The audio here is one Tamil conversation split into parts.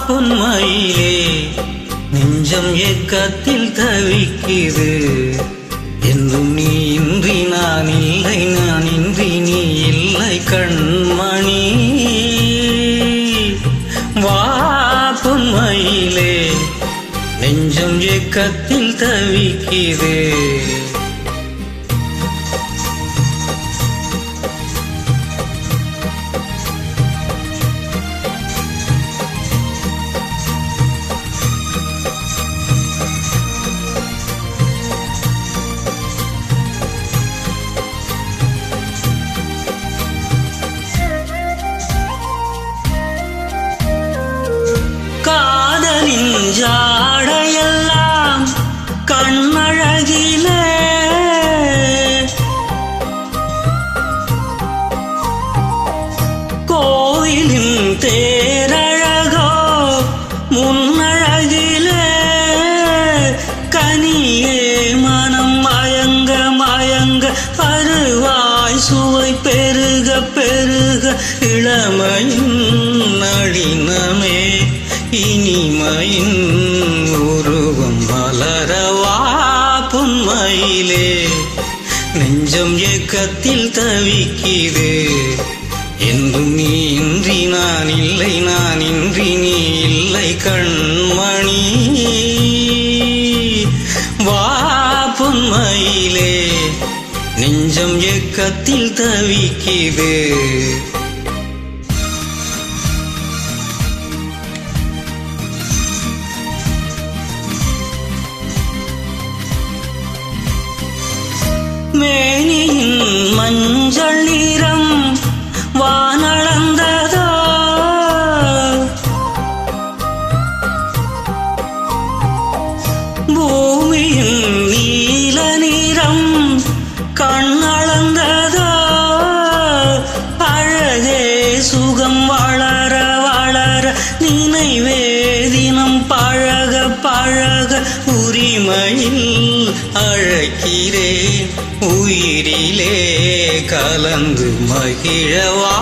பொன்மயிலே நெஞ்சம் ஏக்கத்தில் தவிக்குது. என்றும் நீ இன்றி நான் இல்லை, நான் இன்றி நீ இல்லை கண்மணி. வா பொன்மயிலே நெஞ்சம் ஏக்கத்தில் தவிக்குது. காதலின் ஜாடையெல்லாம் கண்ணழகிலே, கோயிலின் தேரழகோ முன்னழகிலே. கனியே மனம் மயங்க மயங்க பருவாய் சுவை பெருக பெருக இளமையின் நளினமே இனிமையின் உருவம் மலரவா பொன்மயிலே நெஞ்சம் ஏக்கத்தில் தவிக்குது. என்றும் நீ இன்றி நான் இல்லை, நான் இன்றி நீ இல்லை கண்மணி. வா பொன்மயிலே நெஞ்சம் ஏக்கத்தில் தவிக்குது. மேனியின் மஞ்சள் நிறம் வானளந்ததோ, பூமியின் நீல நிறம் கண்ணளந்ததோ. அழகே சுகம் வளர வளர நினைவே தினம் பழக பழக உரிமையில் அழைக்கிறேன் உயிரிலே கலந்து மகிழவா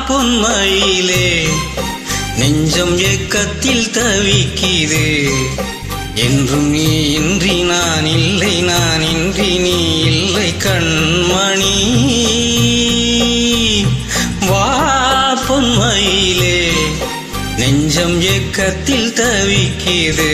பொன்மயிலே நெஞ்சம் ஏக்கத்தில் தவிக்குது. என்றும் நீ இன்றி நான் இல்லை, நான் இன்றி நீ இல்லை கண்மணி. வா பொன்மயிலே நெஞ்சம் ஏக்கத்தில் தவிக்குது.